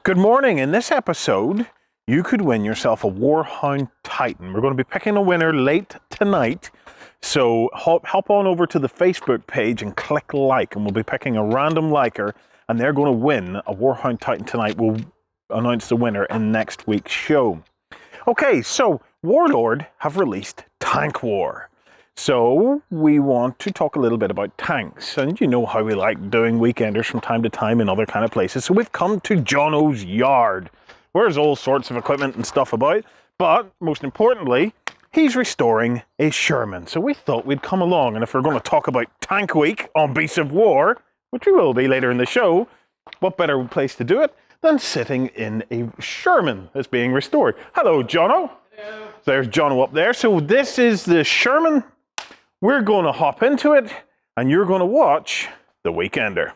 Good morning. In this episode, you could win yourself a Warhound Titan. We're going to be picking a winner late tonight. So hop on over to the Facebook page and click like, and we'll be picking a random liker, and they're going to win a Warhound Titan tonight. We'll announce the winner in next week's show. Okay, so Warlord have released Tank War. So we want to talk a little bit about tanks, and you know how we like doing weekenders from time to time in other kind of places. So we've come to Jono's yard, where there's all sorts of equipment and stuff about, but most importantly, he's restoring a Sherman. So we thought we'd come along, and if we're going to talk about Tank Week on Beasts of War, which we will be later in the show, what better place to do it than sitting in a Sherman that's being restored. Hello, Jono. Hello. There's Jono up there. So this is the Sherman. We're going to hop into it, and you're going to watch The Weekender.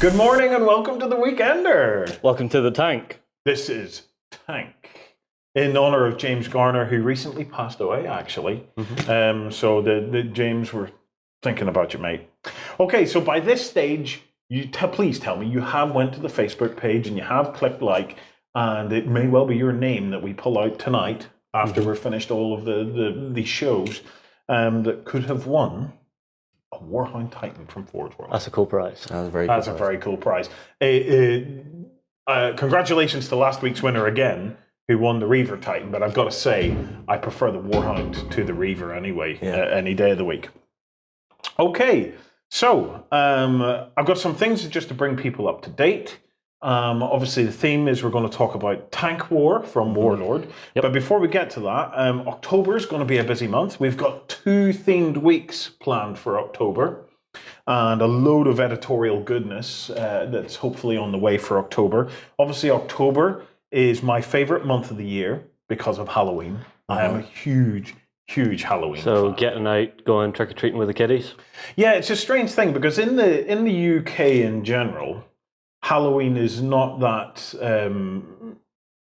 Good morning and welcome to The Weekender. Welcome to the tank. This is Tank, in honor of James Garner, who recently passed away, actually. So the James, we're thinking about you, mate. Okay, so by this stage, please tell me you have went to the Facebook page and you have clicked like, and it may well be your name that we pull out tonight after we're finished all of the shows that could have won a Warhound Titan from Forge World. That's a cool prize. That's a very cool prize. Congratulations to last week's winner again, who won the Reaver Titan. But I've got to say, I prefer the Warhound to the Reaver anyway, any day of the week. Okay, so I've got some things just to bring people up to date. Obviously, the theme is we're going to talk about Tank War from Warlord. Yep. But before we get to that, October is going to be a busy month. We've got 2 themed weeks planned for October and a load of editorial goodness that's hopefully on the way for October. Obviously, October is my favorite month of the year because of Halloween. I am a huge Halloween fan. Getting out, going trick-or-treating with the kiddies? Yeah, it's a strange thing because in the UK in general, Halloween is not that,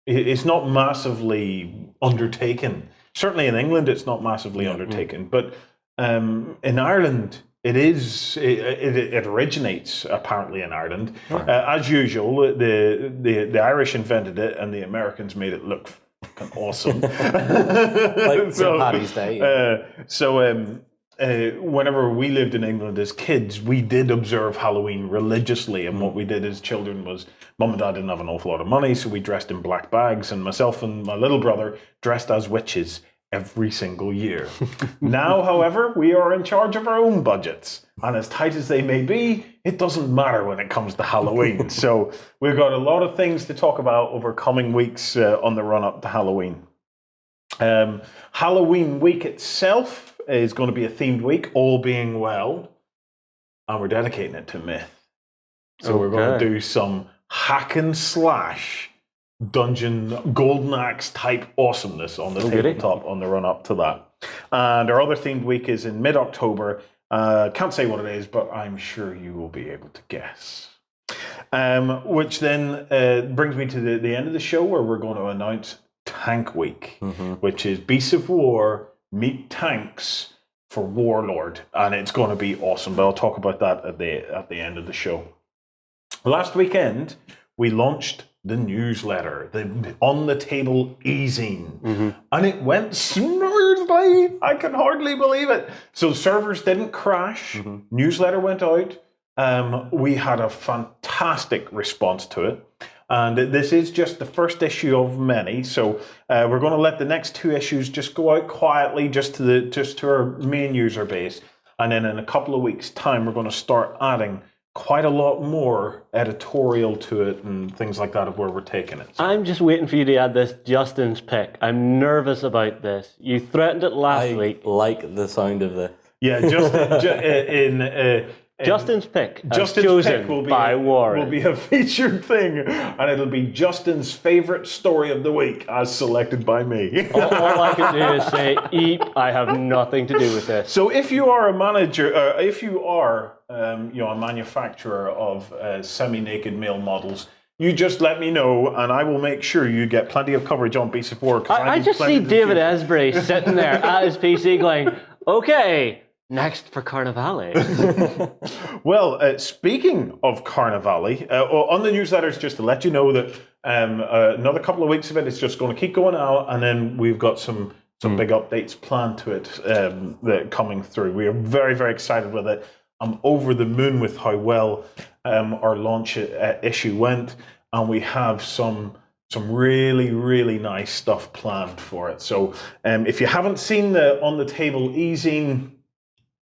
it's not massively undertaken. Certainly in England, it's not massively undertaken. But in Ireland, it is. It originates apparently in Ireland. As usual, the Irish invented it, and the Americans made it look fucking awesome. Like St. Paddy's Day. Whenever we lived in England as kids, we did observe Halloween religiously, and what we did as children was, Mum and Dad didn't have an awful lot of money, so we dressed in black bags, and myself and my little brother dressed as witches every single year. Now, however, we are in charge of our own budgets, and as tight as they may be, it doesn't matter when it comes to Halloween. So we've got a lot of things to talk about over coming weeks on the run-up to Halloween. Halloween week itself is going to be a themed week, all being well, and we're dedicating it to myth. So we're going to do some hack and slash dungeon golden axe type awesomeness on the tabletop on the run up to that. And our other themed week is in mid-October. Can't say what it is, but I'm sure you will be able to guess. Which then brings me to the end of the show, where we're going to announce Tank Week, which is Beasts of War meet tanks for Warlord, and it's going to be awesome. But I'll talk about that at the end of the show. Last weekend, we launched the newsletter, the On the Table e-zine, and it went smoothly. I can hardly believe it. So servers didn't crash. Newsletter went out. We had a fantastic response to it. And this is just the first issue of many, so we're going to let the next 2 issues just go out quietly, just to our main user base, and then in a couple of weeks' time, we're going to start adding quite a lot more editorial to it and things like that of where we're taking it. So. I'm just waiting for you to add this Justin's pick. I'm nervous about this. You threatened it last week. I like the sound of this. Yeah, just Justin's pick, Justin's chosen pick will be by Warren. will be a featured thing, and it'll be Justin's favorite story of the week, as selected by me. all I can do is say, "Eep." I have nothing to do with this. So, if you are a manager, if you are, a manufacturer of semi-naked male models, you just let me know, and I will make sure you get plenty of coverage on BC4. I just see David Esbury sitting there at his PC going, "Okay, next for Carnevale." Well, speaking of Carnevale, on the newsletters, just to let you know that another couple of weeks of it is just going to keep going out, and then we've got some big updates planned to it that coming through. We are very, very excited with it. I'm over the moon with how well our launch issue went, and we have some really, really nice stuff planned for it. So if you haven't seen the On the Table e-zine,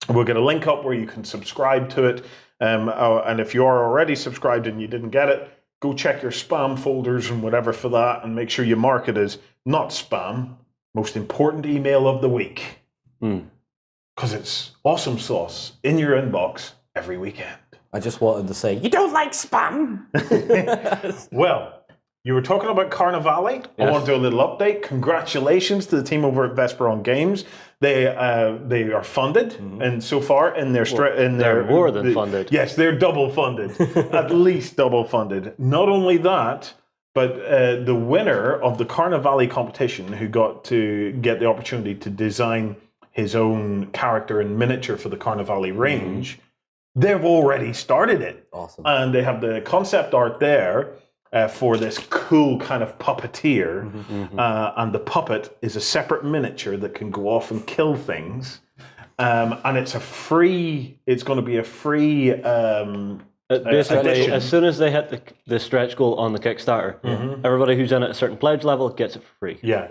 we'll get a link up where you can subscribe to it. And if you are already subscribed and you didn't get it, go check your spam folders and whatever for that, and make sure you mark it as not spam, most important email of the week. Because it's awesome sauce in your inbox every weekend. I just wanted to say, you don't like spam? Well, you were talking about Carnevale. Yes. I want to do a little update. Congratulations to the team over at Vesperon Games. They are funded, and so far in their they're more than funded. Yes, they're double funded, at least double funded. Not only that, but the winner of the Carnevale competition, who got to get the opportunity to design his own character and miniature for the Carnevale range, they've already started it. Awesome. And they have the concept art there for this cool kind of puppeteer. And the puppet is a separate miniature that can go off and kill things. And it's going to be a free basically, edition. as soon as they hit the stretch goal on the Kickstarter, everybody who's in at a certain pledge level gets it for free. Yeah.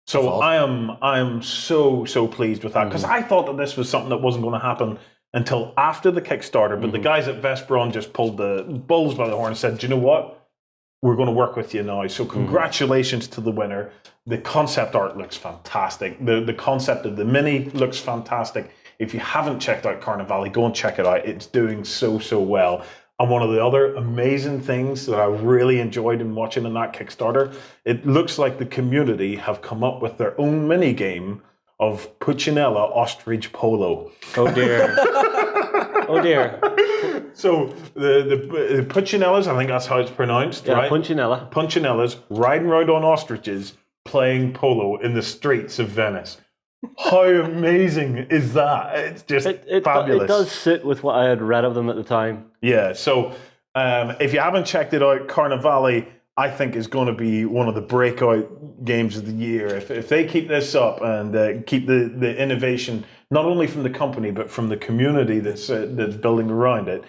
So awesome. I am so pleased with that, because I thought that this was something that wasn't going to happen until after the Kickstarter, but the guys at Vesperon just pulled the bulls by the horn and said, "Do you know what? We're going to work with you now." So congratulations to the winner. The concept art looks fantastic. The concept of the mini looks fantastic. If you haven't checked out Carnevale, go and check it out. It's doing so well. And one of the other amazing things that I really enjoyed in watching in that Kickstarter, it looks like the community have come up with their own mini game of Puccinella Ostrich Polo. Oh dear. Oh dear. So the Puccinellas, I think that's how it's pronounced, right? Puccinellas riding around on ostriches playing polo in the streets of Venice. How amazing is that? It's just fabulous. It does sit with what I had read of them at the time. Yeah, so if you haven't checked it out, Carnevale, I think, is going to be one of the breakout games of the year. If they keep this up and keep the innovation, not only from the company, but from the community that's building around it,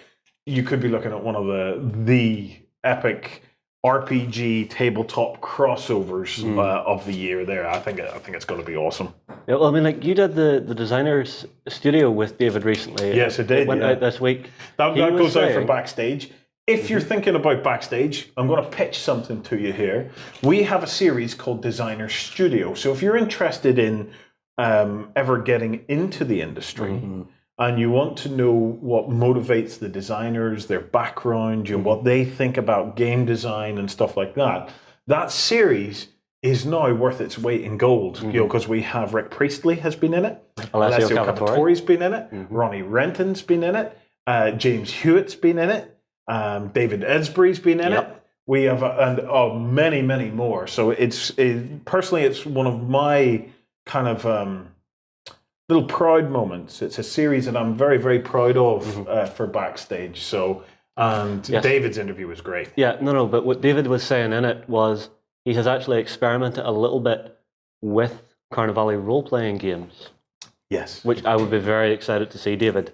you could be looking at one of the epic RPG tabletop crossovers of the year there. I think it's going to be awesome. Yeah, well, I mean, like, you did the designer's studio with David recently. Yes, I did. It went out this week. That goes out for Backstage. If you're thinking about Backstage, I'm going to pitch something to you here. We have a series called Designer Studio. So if you're interested in ever getting into the industry, and you want to know what motivates the designers, their background, what they think about game design and stuff like that, that series is now worth its weight in gold. Because we have Rick Priestley has been in it, Alessio Cavattori's been in it, Ronnie Renton's been in it, James Hewitt's been in it, David Esbury's been in it. We have many more. So personally, it's one of my kind of little proud moments. It's a series that I'm very, very proud of for Backstage. So, and David's interview was great. Yeah, no, but what David was saying in it was he has actually experimented a little bit with Carnevale role-playing games. Yes, which I would be very excited to see, David.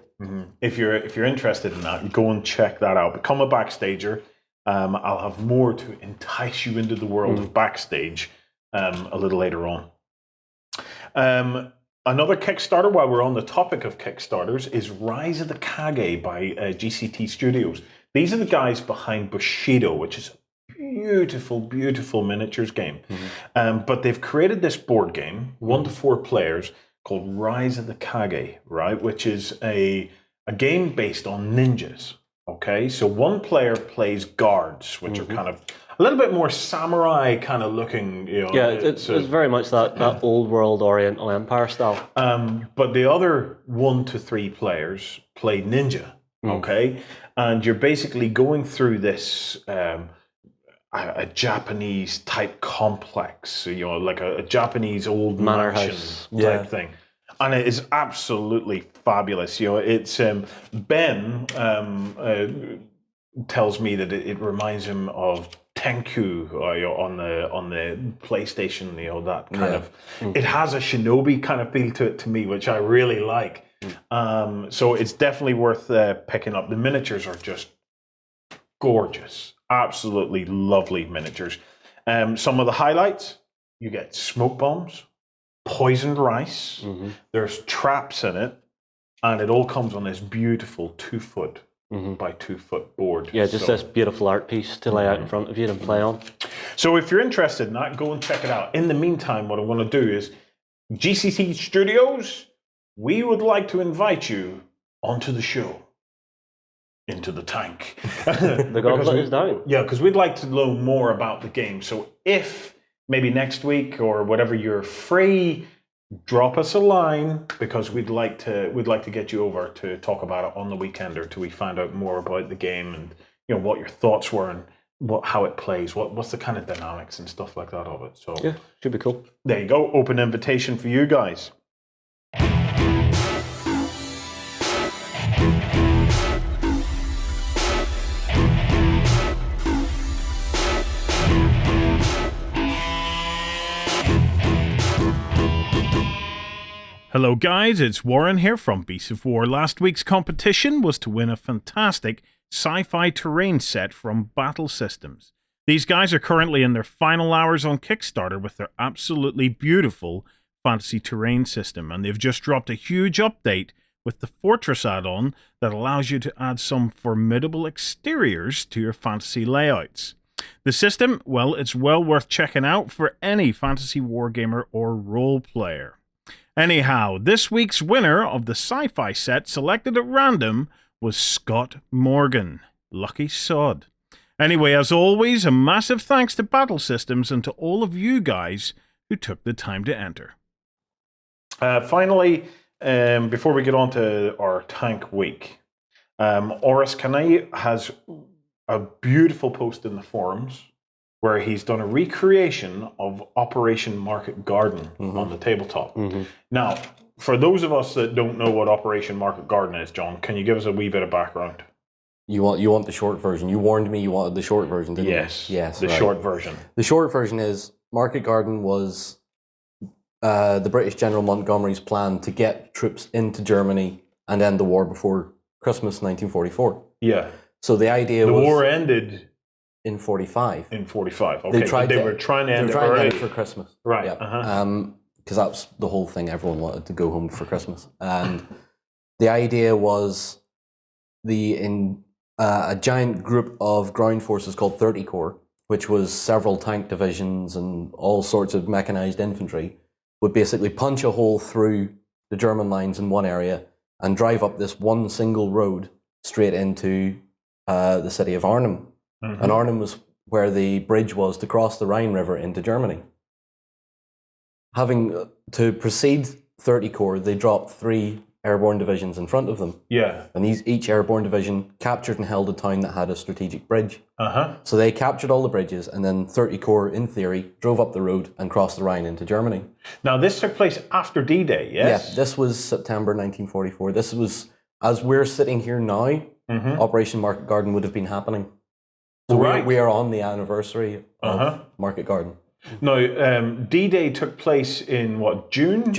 If you're interested in that, go and check that out. Become a Backstager. I'll have more to entice you into the world of Backstage a little later on. Another Kickstarter, while we're on the topic of Kickstarters, is Rise of the Kage by GCT Studios. These are the guys behind Bushido, which is a beautiful, beautiful miniatures game. But they've created this board game, 1 to 4 players, called Rise of the Kage, right? Which is a a game based on ninjas. Okay, so one player plays guards, which are kind of a little bit more samurai kind of looking. Yeah, it's very much that old world Oriental Empire style. But the other 1 to 3 players play ninja. Okay, and you're basically going through this. A Japanese type complex, like a Japanese old Manor mansion house. type thing, and it is absolutely fabulous. It's Ben tells me that it reminds him of Tenku on the PlayStation. That kind of it has a shinobi kind of feel to it to me, which I really like. So it's definitely worth picking up. The miniatures are just gorgeous. Absolutely lovely miniatures. Some of the highlights, you get smoke bombs, poisoned rice, there's traps in it, and it all comes on this beautiful 2 foot by 2 foot board. Yeah, just this beautiful art piece to lay out in front of you and play on. So if you're interested in that, go and check it out. In the meantime, what I want to do is, GCC Studios, we would like to invite you onto the show. Into the tank. The gauntlet is down. Yeah, because we'd like to know more about the game. So if maybe next week or whatever you're free, drop us a line, because we'd like to get you over to talk about it on the weekend, or till we find out more about the game and what your thoughts were and how it plays, what's the kind of dynamics and stuff like that of it. So yeah, should be cool. There you go. Open invitation for you guys. Hello guys, it's Warren here from Beasts of War. Last week's competition was to win a fantastic sci-fi terrain set from Battle Systems. These guys are currently in their final hours on Kickstarter with their absolutely beautiful fantasy terrain system, and they've just dropped a huge update with the Fortress add-on that allows you to add some formidable exteriors to your fantasy layouts. The system, well, it's well worth checking out for any fantasy wargamer or role player. Anyhow, this week's winner of the sci-fi set selected at random was Scott Morgan. Lucky sod. Anyway, as always, a massive thanks to Battle Systems and to all of you guys who took the time to enter. Finally, before we get on to our tank week, Oriskany has a beautiful post in the forums where he's done a recreation of Operation Market Garden on the tabletop. Now, for those of us that don't know what Operation Market Garden is, John, can you give us a wee bit of background? You want the short version. You warned me you wanted the short version, didn't you? Yes, the right. short version. The short version is Market Garden was the British General Montgomery's plan to get troops into Germany and end the war before Christmas 1944. Yeah. So the idea was... The war ended... In 45. In 45, okay. They were trying to end it early. For Christmas. Right. Yeah. Because that's the whole thing. Everyone wanted to go home for Christmas. And the idea was a giant group of ground forces called 30 Corps, which was several tank divisions and all sorts of mechanized infantry, would basically punch a hole through the German lines in one area and drive up this one single road straight into the city of Arnhem. And Arnhem was where the bridge was to cross the Rhine River into Germany. Having to precede 30 Corps, they dropped 3 airborne divisions in front of them. Yeah. And each airborne division captured and held a town that had a strategic bridge. So they captured all the bridges, and then 30 Corps, in theory, drove up the road and crossed the Rhine into Germany. Now, this took place after D-Day, yes? Yeah, this was September 1944. This was, as we're sitting here now, Operation Market Garden would have been happening. So we are on the anniversary of Market Garden. Now, D-Day took place in what, June?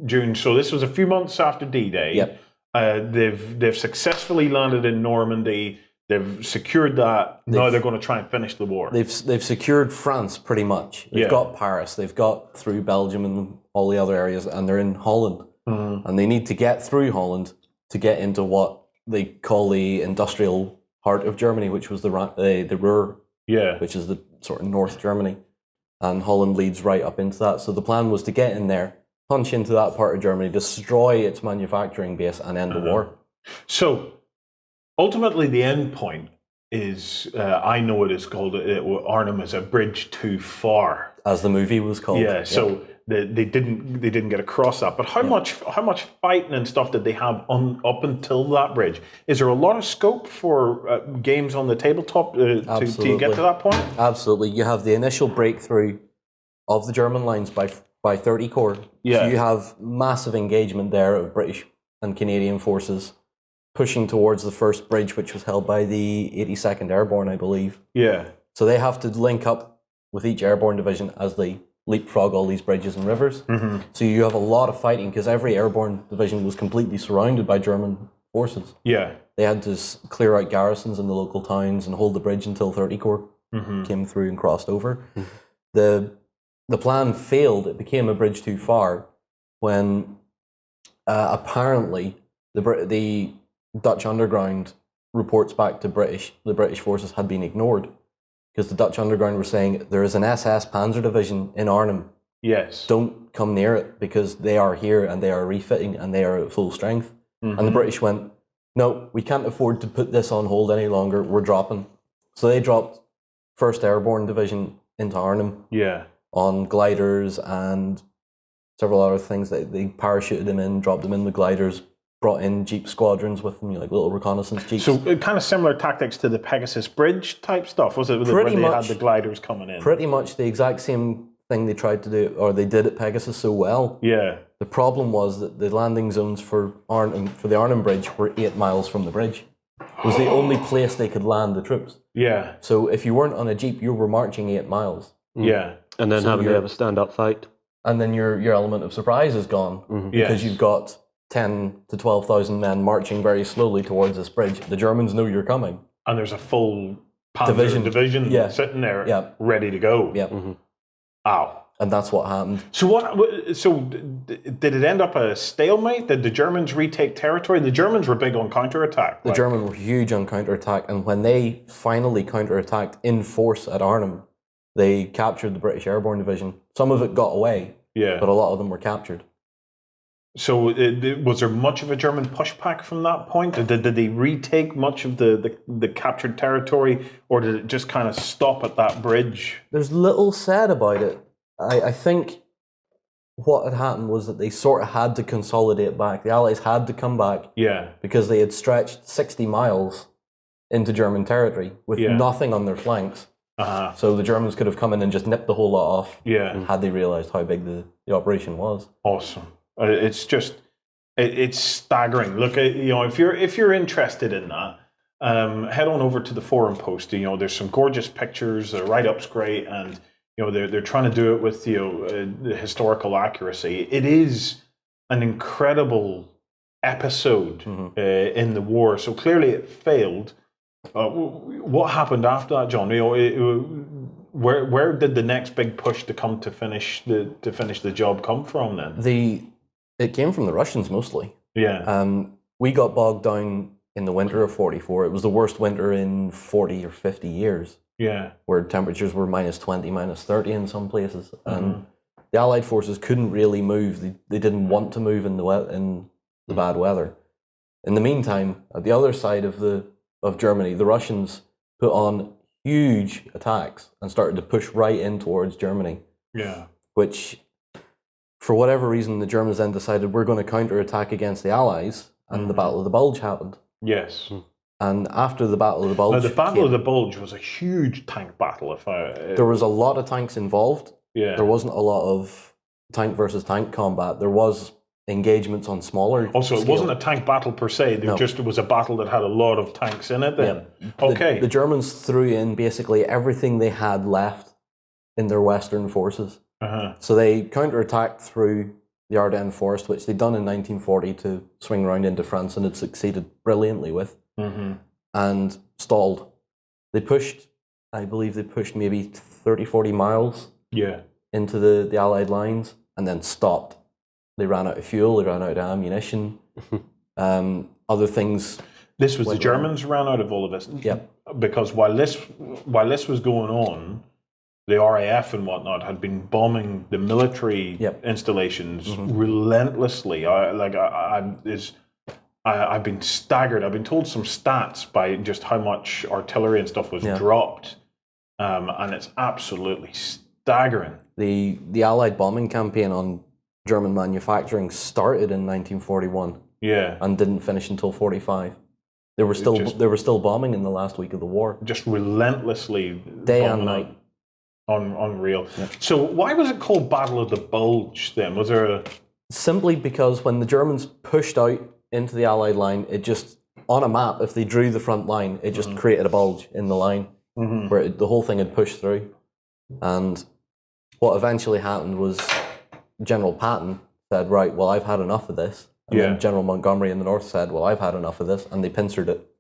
June. So this was a few months after D-Day. Yep. They've successfully landed in Normandy. They've secured that. Now they're going to try and finish the war. They've secured France pretty much. They've got Paris. They've got through Belgium and all the other areas, and they're in Holland. And they need to get through Holland to get into what they call the industrial heart of Germany, which was the Ruhr, which is the sort of North Germany, and Holland leads right up into that. So the plan was to get in there, punch into that part of Germany, destroy its manufacturing base, and end the war. So ultimately, the end point is I know it is called Arnhem is a bridge too far, as the movie was called. Yeah. So they didn't get across that. But how much fighting and stuff did they have up until that bridge? Is there a lot of scope for games on the tabletop to get to that point? Absolutely. You have the initial breakthrough of the German lines by 30 Corps. Yeah. So you have massive engagement there of British and Canadian forces pushing towards the first bridge, which was held by the 82nd Airborne, I believe. Yeah. So they have to link up with each airborne division as they leapfrog all these bridges and rivers. Mm-hmm. So you have a lot of fighting because every airborne division was completely surrounded by German forces. Yeah. They had to clear out garrisons in the local towns and hold the bridge until 30 Corps came through and crossed over. Mm-hmm. The plan failed. It became a bridge too far when apparently the Dutch underground reports back to the British forces had been ignored because the Dutch underground were saying there is an SS Panzer division in Arnhem. Yes. Don't come near it because they are here and they are refitting and they are at full strength. Mm-hmm. And the British went, no, we can't afford to put this on hold any longer. We're dropping. So they dropped 1st Airborne Division into Arnhem. Yeah. On gliders and several other things. They parachuted them in, dropped them in the gliders, brought in jeep squadrons with them, like little reconnaissance jeeps. So kind of similar tactics to the Pegasus Bridge type stuff, was it? Where they had the gliders coming in? Pretty much the exact same thing they tried to do, or they did at Pegasus so well. Yeah. The problem was that the landing zones for the Arnhem Bridge were 8 miles from the bridge. It was the only place they could land the troops. Yeah. So if you weren't on a jeep, you were marching 8 miles. Yeah. And then having to have a stand-up fight. And then your element of surprise is gone because you've got 10 to 12,000 men marching very slowly towards this bridge. The Germans know you're coming. And there's a full division sitting there ready to go. Yeah. Mm-hmm. Ow. And that's what happened. So did it end up a stalemate? Did the Germans retake territory? The Germans were big on counterattack. The Germans were huge on counterattack, and when they finally counterattacked in force at Arnhem, they captured the British Airborne Division. Some of it got away, but a lot of them were captured. So was there much of a German pushback from that point? Did they retake much of the captured territory, or did it just kind of stop at that bridge? There's little said about it. I think what had happened was that they sort of had to consolidate back. The Allies had to come back because they had stretched 60 miles into German territory with nothing on their flanks. Uh-huh. So the Germans could have come in and just nipped the whole lot off had they realised how big the operation was. Awesome. It's just, it's staggering. Look, if you're interested in that, head on over to the forum post. There's some gorgeous pictures. The write-up's great, and they're trying to do it with the historical accuracy. It is an incredible episode in the war. So clearly it failed. What happened after that, John? Where did the next big push to finish the job come from then? It came from the Russians mostly. Yeah. We got bogged down in the winter of 44. It was the worst winter in 40 or 50 years. Yeah. Where temperatures were -20, -30 in some places. And the Allied forces couldn't really move. They didn't want to move in the bad weather. In the meantime, at the other side of Germany, the Russians put on huge attacks and started to push right in towards Germany. Yeah. Which, for whatever reason, the Germans then decided we're going to counterattack against the Allies, and the Battle of the Bulge happened. Yes. And after the Battle of the Bulge... Now, the Battle of the Bulge was a huge tank battle. There was a lot of tanks involved. Yeah. There wasn't a lot of tank versus tank combat. There was engagements on smaller Also, it wasn't a tank battle per se. It was a battle that had a lot of tanks in it then. Yeah. Okay. The Germans threw in basically everything they had left in their Western forces. Uh-huh. So they counterattacked through the Ardennes Forest, which they'd done in 1940 to swing around into France and had succeeded brilliantly with, and stalled. I believe they pushed maybe 30, 40 miles into the Allied lines and then stopped. They ran out of fuel, they ran out of ammunition, other things. This was the Germans ran out of all of this? Yep. Because while this was going on, the RAF and whatnot had been bombing the military installations relentlessly. I've been staggered. I've been told some stats by just how much artillery and stuff was dropped, and it's absolutely staggering. The Allied bombing campaign on German manufacturing started in 1941, and didn't finish until 45. They were still bombing in the last week of the war, just relentlessly, day and night. Unreal. Yeah. So why was it called Battle of the Bulge then? Was there a... Simply because when the Germans pushed out into the Allied line, it just, on a map, if they drew the front line, it just created a bulge in the line where the whole thing had pushed through. And what eventually happened was General Patton said, right, well, I've had enough of this. And then General Montgomery in the north said, well, I've had enough of this. And they pincered it.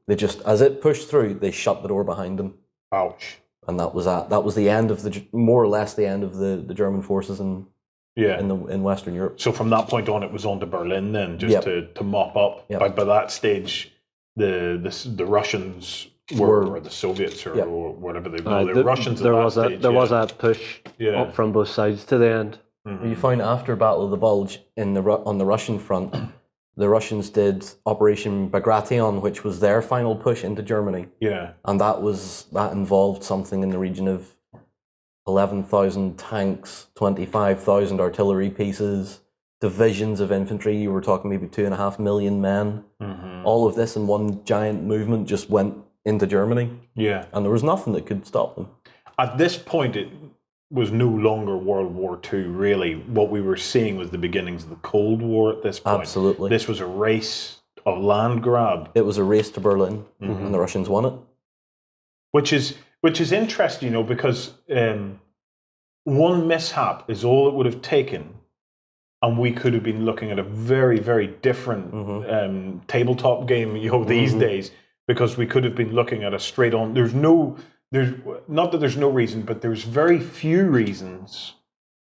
They just, as it pushed through, they shut the door behind them. Ouch. And that was the end of more or less the end of the German forces in Western Europe. So from that point on, it was on to Berlin then, just to mop up. By that stage, the Russians or the Soviets or whatever they were. The Russians. There was a push up from both sides to the end. You find after Battle of the Bulge on the Russian front, the Russians did Operation Bagration, which was their final push into Germany. Yeah. And that involved something in the region of 11,000 tanks, 25,000 artillery pieces, divisions of infantry. You were talking maybe 2.5 million men. All of this in one giant movement just went into Germany. Yeah. And there was nothing that could stop them. At this point, it was no longer World War II, really. What we were seeing was the beginnings of the Cold War at this point. Absolutely. This was a race of land grab. It was a race to Berlin, and the Russians won it. Which is interesting, because one mishap is all it would have taken, and we could have been looking at a very, very different tabletop game, these days, because we could have been looking at a straight-on... There's not that there's no reason, but there's very few reasons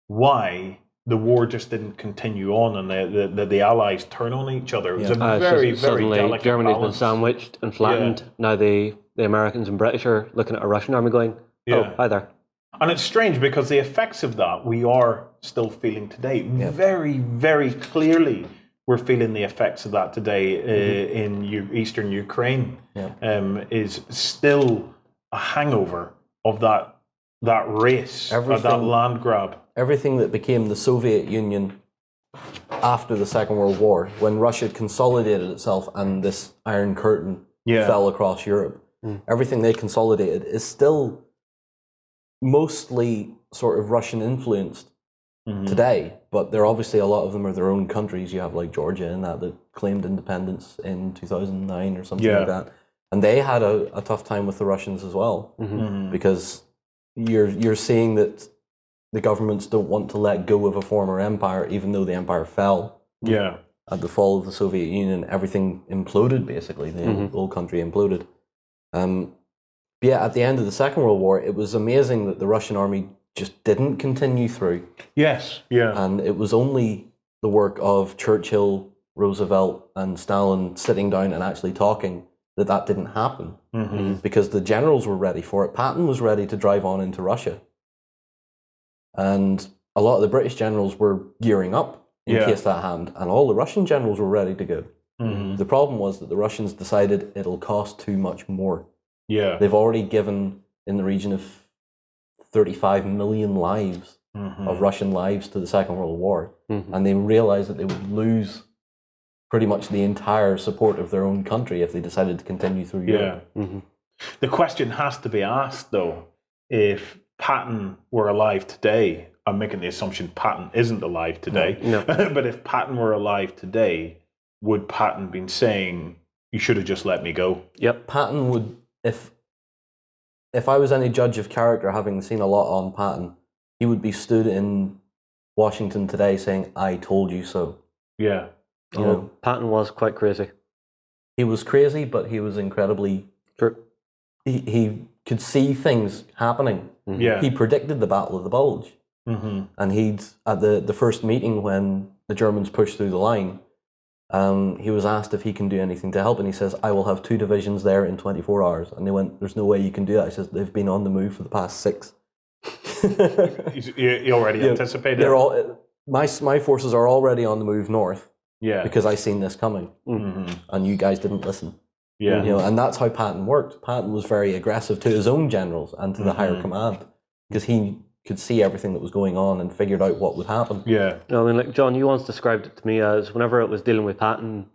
why the war just didn't continue on and the Allies turn on each other. It was a very, very delicate Germany's balance. been sandwiched and flattened. Now the Americans and British are looking at a Russian army going, oh, hi there. And it's strange because the effects of that we are still feeling today. Very, very clearly we're feeling the effects of that today in eastern Ukraine. Is still a hangover of that race, of that land grab. Everything that became the Soviet Union after the Second World War, when Russia consolidated itself and this Iron Curtain fell across Europe, everything they consolidated is still mostly sort of Russian influenced today, but there obviously a lot of them are their own countries. You have like Georgia and that claimed independence in 2009 or something like that. And they had a tough time with the Russians as well, because you're seeing that the governments don't want to let go of a former empire, even though the empire fell. Yeah. At the fall of the Soviet Union, everything imploded, basically. The whole country imploded. At the end of the Second World War, it was amazing that the Russian army just didn't continue through. Yes, yeah. And it was only the work of Churchill, Roosevelt, and Stalin sitting down and actually talking that didn't happen, because the generals were ready for it. Patton was ready to drive on into Russia. And a lot of the British generals were gearing up in case that happened, and all the Russian generals were ready to go. The problem was that the Russians decided it'll cost too much more. Yeah. They've already given in the region of 35 million lives of Russian lives to the Second World War, and they realized that they would lose pretty much the entire support of their own country if they decided to continue through Europe. The question has to be asked, though, if Patton were alive today. I'm making the assumption Patton isn't alive today. No. But if Patton were alive today, would Patton been saying, you should have just let me go? Yep. Patton would, if I was any judge of character, having seen a lot on Patton, he would be stood in Washington today saying, I told you so. Yeah. You know, Patton was quite crazy. He was crazy, but he was incredibly... True. He could see things happening. Yeah. He predicted the Battle of the Bulge. And he'd, at the first meeting when the Germans pushed through the line, he was asked if he can do anything to help, and he says, I will have 2 divisions there in 24 hours. And they went, there's no way you can do that. He says, they've been on the move for the past 6. You already anticipated? They're all... My forces are already on the move north. Yeah. because I seen this coming, and you guys didn't listen. Yeah. You know, and that's how Patton worked. Patton was very aggressive to his own generals and to the higher command, because he could see everything that was going on and figured out what would happen. Yeah. I mean, like John, you once described it to me as whenever it was dealing with Patton,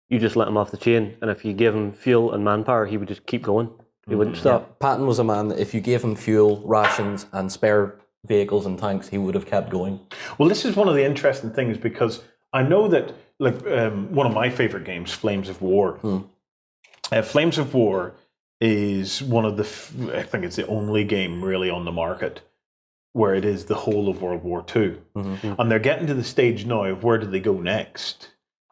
you just let him off the chain, and if you gave him fuel and manpower, he would just keep going. He wouldn't stop. Patton was a man that if you gave him fuel, rations, and spare vehicles and tanks, he would have kept going. Well, this is one of the interesting things, because I know that, like, one of my favorite games, Flames of War. Flames of War is one of the, I think it's the only game really on the market where it is the whole of World War II. And they're getting to the stage now of where do they go next?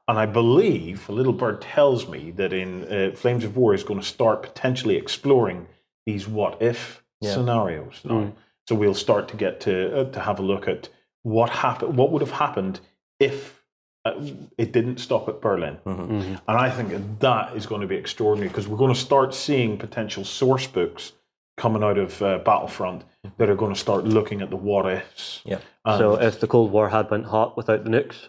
And I believe, a little bird tells me that in Flames of War is going to start potentially exploring these what-if scenarios now. So we'll start to get to have a look at what would have happened if it didn't stop at Berlin. And I think that is going to be extraordinary, because we're going to start seeing potential source books coming out of Battlefront that are going to start looking at the what-ifs. So if the Cold War had went hot without the nukes?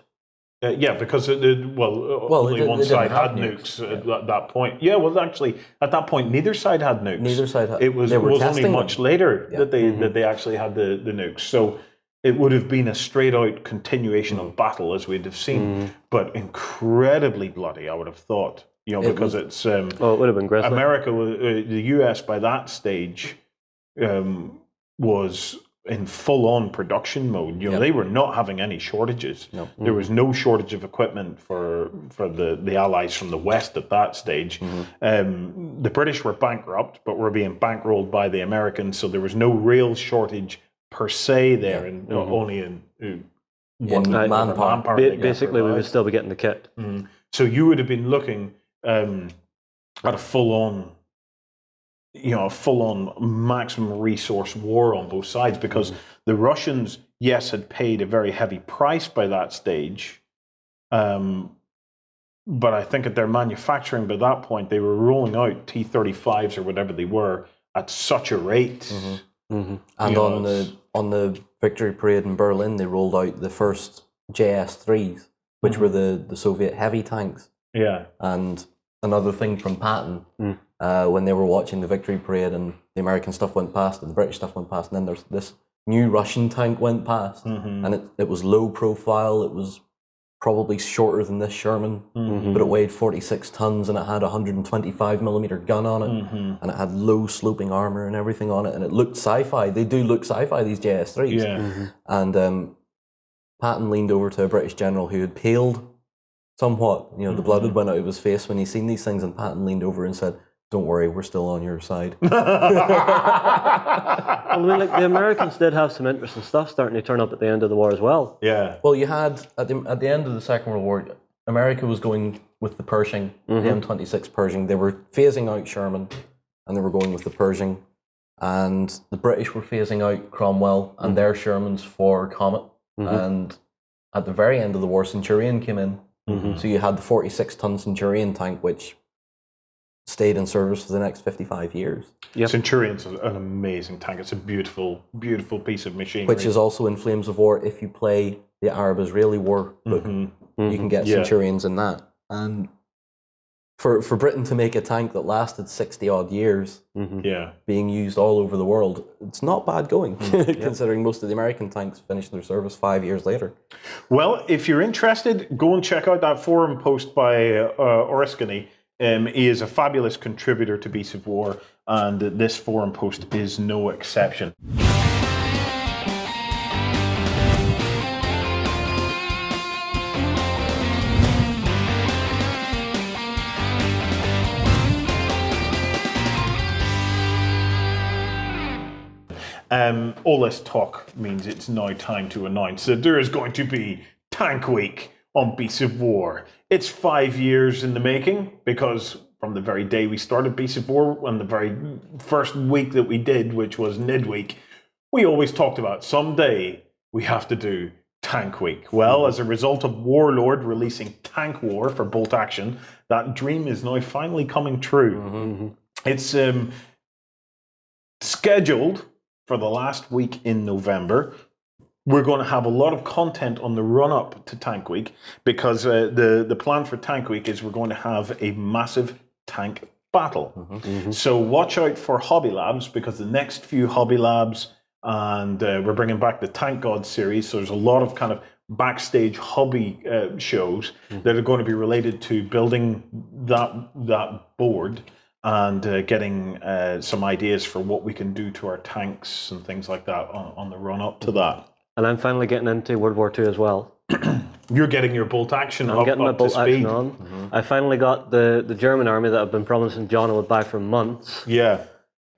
Because only one side had nukes at that point. Yeah, well, actually, at that point, neither side had nukes. Neither side had. It was only much later that they actually had the nukes. So it would have been a straight-out continuation of battle, as we'd have seen, but incredibly bloody, I would have thought. You know, because it's it would have been grisly. America, the US by that stage was in full-on production mode. You know, they were not having any shortages. There was no shortage of equipment for the Allies from the West at that stage. The British were bankrupt, but were being bankrolled by the Americans, so there was no real shortage per se there, and only in manpower. Basically, we would still be getting the kit. So you would have been looking at a full-on maximum resource war on both sides, because the Russians, yes, had paid a very heavy price by that stage, but I think at their manufacturing by that point, they were rolling out T-35s or whatever they were at such a rate. And on the victory parade in Berlin, they rolled out the first JS3s, which were the Soviet heavy tanks. Yeah. And another thing from Patton, when they were watching the victory parade and the American stuff went past and the British stuff went past, and then there's this new Russian tank went past, and it was low profile, it was probably shorter than this Sherman, but it weighed 46 tons and it had a 125mm gun on it, and it had low sloping armor and everything on it, and it looked sci-fi. They do look sci-fi, these JS3s. And Patton leaned over to a British general who had paled somewhat. You know, the blood had went out of his face when he seen these things, and Patton leaned over and said, "Don't worry, we're still on your side." I mean, like, the Americans did have some interesting stuff starting to turn up at the end of the war as well. Yeah. Well, you had, at the end of the Second World War, America was going with the Pershing, the M26 Pershing. They were phasing out Sherman, and they were going with the Pershing. And the British were phasing out Cromwell and their Shermans for Comet. And at the very end of the war, Centurion came in. So you had the 46-ton Centurion tank, which stayed in service for the next 55 years. Centurion's an amazing tank. It's a beautiful, beautiful piece of machinery. Which is also in Flames of War. If you play the Arab-Israeli War book, you can get Centurions in that. And for Britain to make a tank that lasted 60-odd years, being used all over the world, it's not bad going, considering most of the American tanks finished their service 5 years later. Well, if you're interested, go and check out that forum post by Oriskany. He is a fabulous contributor to Beasts of War, and this forum post is no exception. All this talk means it's now time to announce that there is going to be Tank Week on Beasts of War. It's 5 years in the making, because from the very day we started Beasts of War, and the very first week that we did, which was Nid Week, we always talked about someday we have to do Tank Week. Well, as a result of Warlord releasing Tank War for Bolt Action, that dream is now finally coming true. It's scheduled for the last week in November. we're going to have a lot of content on the run-up to Tank Week, because the plan for Tank Week is we're going to have a massive tank battle. So watch out for Hobby Labs, because the next few Hobby Labs, and we're bringing back the Tank God series, so there's a lot of kind of backstage hobby shows that are going to be related to building that board and getting some ideas for what we can do to our tanks and things like that on the run-up to that. And I'm finally getting into World War II as well. You're getting your bolt action I'm getting my bolt action on. I finally got the German army that I've been promising John I would buy for months. Yeah.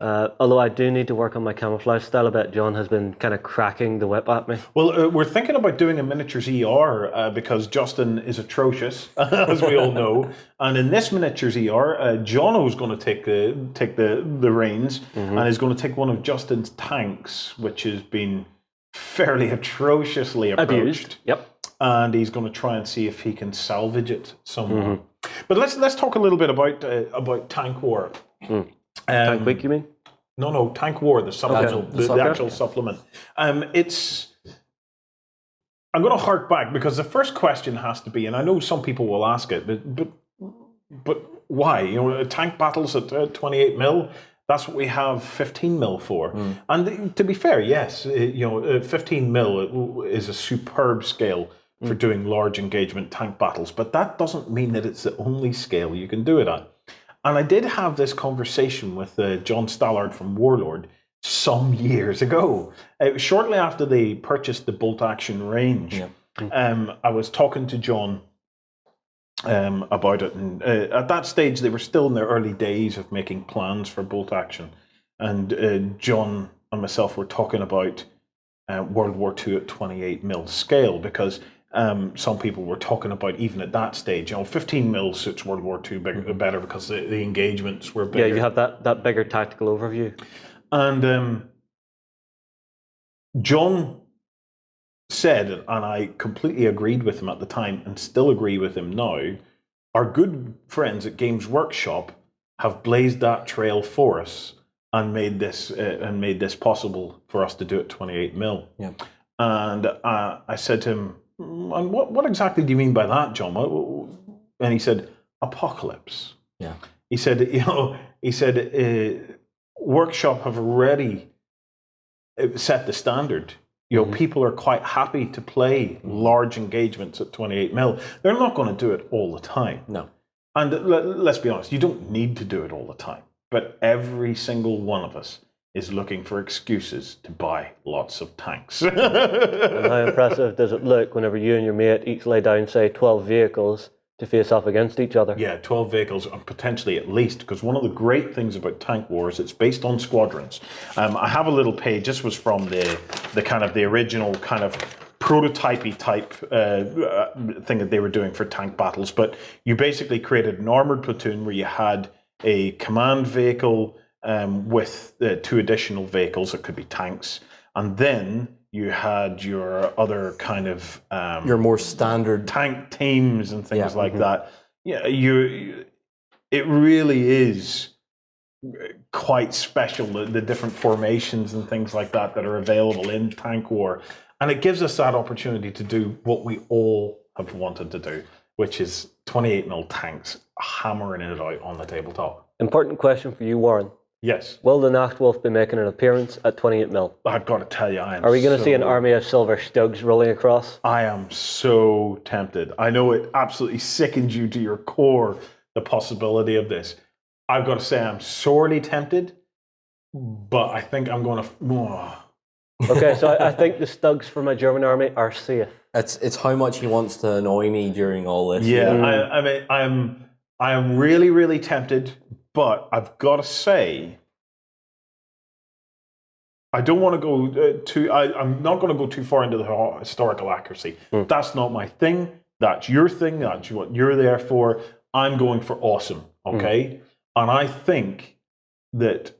Although I do need to work on my camouflage style a bit. John has been kind of cracking the whip at me. Well, we're thinking about doing a miniatures ER because Justin is atrocious, as we all know. And in this miniatures ER, Jono's going to take the reins and is going to take one of Justin's tanks, which has been fairly atrociously abused. Yep. And he's going to try and see if he can salvage it somewhere. But let's talk a little bit about Tank War. Tank Week, you mean? No, Tank War, the supplement, the actual supplement. I'm going to hark back, because the first question has to be, and I know some people will ask it, but why? You know, tank battles at 28 mil. That's what we have 15 mil for. And to be fair, yes, 15 mil is a superb scale for doing large engagement tank battles, but that doesn't mean that it's the only scale you can do it at. And I did have this conversation with John Stallard from Warlord some years ago. Shortly after they purchased the bolt action range, I was talking to John about it, and at that stage they were still in their early days of making plans for bolt action, and John and myself were talking about World War II at 28 mil scale, because some people were talking about, even at that stage, 15 mil suits World War II better because the engagements were bigger. Yeah, you have that bigger tactical overview. And John said, and I completely agreed with him at the time and still agree with him now, our good friends at Games Workshop have blazed that trail for us and made this possible for us to do it 28 mil. Yeah. And I said to him, and what exactly do you mean by that, John? And he said, apocalypse. Yeah. He said, Workshop have already set the standard. People are quite happy to play large engagements at 28 mil. They're not going to do it all the time. No. And let's be honest, you don't need to do it all the time. But every single one of us is looking for excuses to buy lots of tanks. And how impressive does it look whenever you and your mate each lay down, say, 12 vehicles to face off against each other? Yeah, 12 vehicles, and potentially at least, because one of the great things about Tank War is it's based on squadrons. I have a little page. This was from the kind of the original kind of prototypey type thing that they were doing for tank battles. But you basically created an armored platoon where you had a command vehicle with 2 additional vehicles that could be tanks, and then you had your other kind of your more standard tank teams and things like that. Yeah, it really is quite special, the different formations and things like that are available in Tank War, and it gives us that opportunity to do what we all have wanted to do, which is 28 mil tanks, hammering it out on the tabletop. Important question for you, Warren. Yes. Will the Nachtwolf be making an appearance at 28 mil? I've got to tell you, Are we going to see an army of silver stugs rolling across? I am so tempted. I know it absolutely sickens you to your core, the possibility of this. I've got to say I'm sorely tempted, but I think I'm going to... Okay, so I think the stugs for my German army are safe. It's how much he wants to annoy me during all this. Yeah, I mean, I am really, really tempted, but I've got to say, I don't want to go I'm not going to go too far into the historical accuracy. That's not my thing. That's your thing. That's what you're there for. I'm going for awesome, okay? And I think that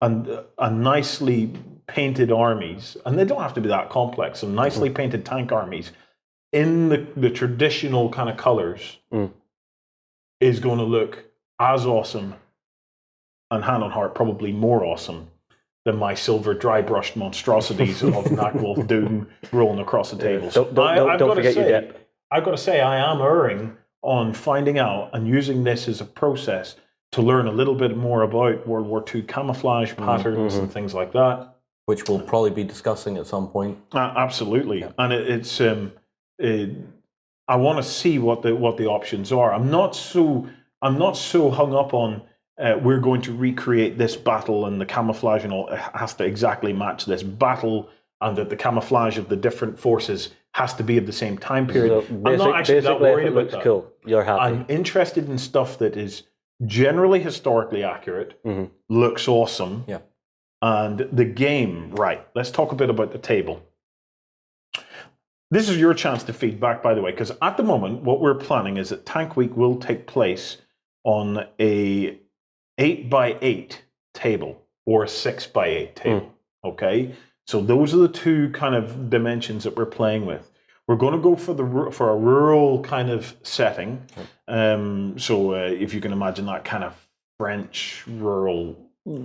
a nicely painted armies, and they don't have to be that complex, some nicely painted tank armies in the traditional kind of colors is going to look as awesome, and hand on heart, probably more awesome than my silver dry brushed monstrosities of Knackwolf Doom rolling across the table. So don't forget your dip. I've got to say, I am erring on finding out and using this as a process to learn a little bit more about World War II camouflage patterns and things like that. Which we'll probably be discussing at some point. Absolutely, and it's I want to see what the options are. I'm not so hung up on we're going to recreate this battle and the camouflage and all. It has to exactly match this battle, and that the camouflage of the different forces has to be of the same time period. So I'm not actually that worried about that. Cool. You're happy. I'm interested in stuff that is generally historically accurate, looks awesome. Yeah. And the game, right, let's talk a bit about the table. This is your chance to feedback, by the way, because at the moment, what we're planning is that Tank Week will take place on a 8x8 table or a 6x8 table, okay? So those are the two kind of dimensions that we're playing with. We're going to go for a rural kind of setting. So if you can imagine that kind of French rural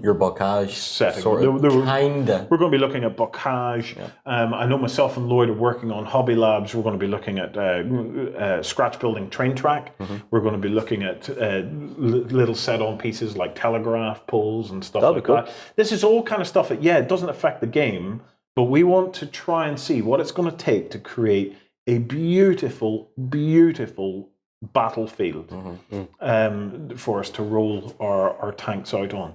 your bocage setting. Kinda. We're going to be looking at bocage. Yeah. I know myself and Lloyd are working on Hobby Labs. We're going to be looking at scratch building train track. We're going to be looking at little set-on pieces like telegraph poles and stuff like that. This is all kind of stuff that, it doesn't affect the game, but we want to try and see what it's going to take to create a beautiful, beautiful battlefield for us to roll our tanks out on.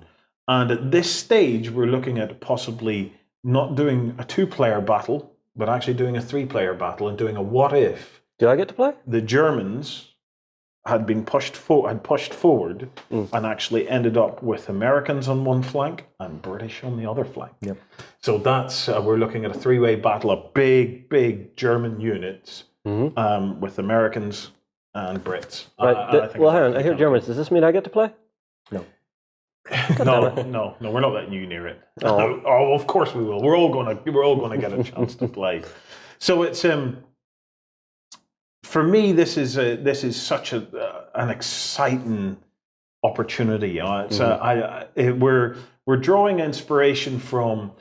And at this stage, we're looking at possibly not doing a 2-player battle, but actually doing a 3-player battle and doing a what if. Do I get to play? The Germans had been pushed forward and actually ended up with Americans on one flank and British on the other flank. Yep. So that's we're looking at a 3-way battle of big German units with Americans and Brits. Right. Well, hang on. I hear Germans. Does this mean I get to play? No. No, we're not letting you near it. Oh, of course we will. We're all gonna get a chance to play. So it's for me. This is such an exciting opportunity. We're drawing inspiration from.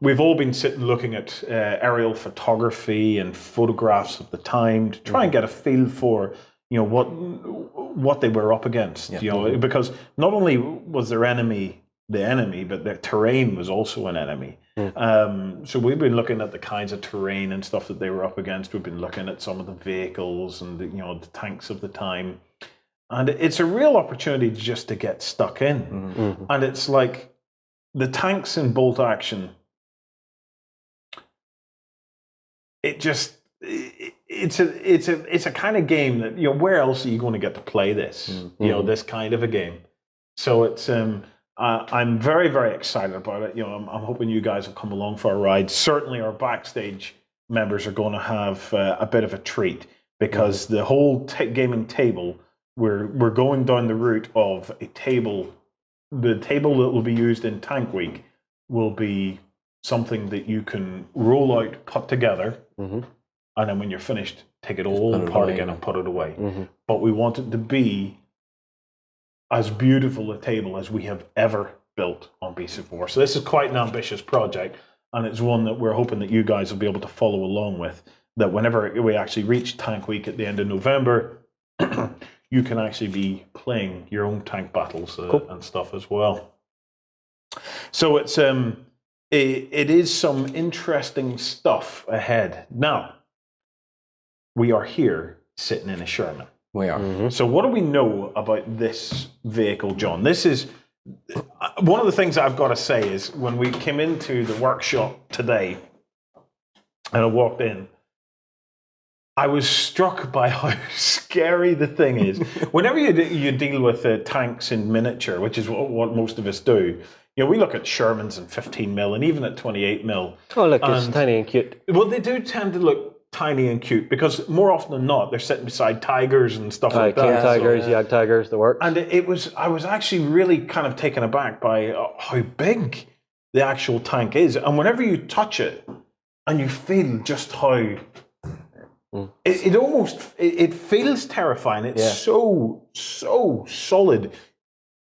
We've all been sitting looking at aerial photography and photographs of the time to try and get a feel for what they were up against, because not only was their enemy the enemy, but their terrain was also an enemy. So we've been looking at the kinds of terrain and stuff that they were up against. We've been looking at some of the vehicles and the tanks of the time, and it's a real opportunity just to get stuck in. And it's like the tanks in bolt action. It's a kind of game that where else are you going to get to play this this kind of a game. So it's I'm very, very excited about it. I'm hoping you guys will come along for a ride. Certainly our backstage members are going to have a bit of a treat, because the whole gaming table, we're going down the route of a table. The table that will be used in Tank Week will be something that you can roll out, put together, and then when you're finished, take it all apart again and put it away. But we want it to be as beautiful a table as we have ever built on BC4. So this is quite an ambitious project, and it's one that we're hoping that you guys will be able to follow along with, that whenever we actually reach Tank Week at the end of November, you can actually be playing your own tank battles and stuff as well. So it's it is some interesting stuff ahead. Now, we are here sitting in a Sherman. We are. So what do we know about this vehicle, John? This is one of the things I've got to say is when we came into the workshop today and I walked in, I was struck by how scary the thing is. Whenever you deal with tanks in miniature, which is what most of us do, we look at Shermans in 15mm and even at 28mm. Oh, look, it's tiny and cute. Well, they do tend to look tiny and cute because more often than not, they're sitting beside tigers and stuff like that. King tigers, Yag tigers, the works. And I was actually really kind of taken aback by how big the actual tank is. And whenever you touch it and you feel just how... It almost feels terrifying. It's so solid,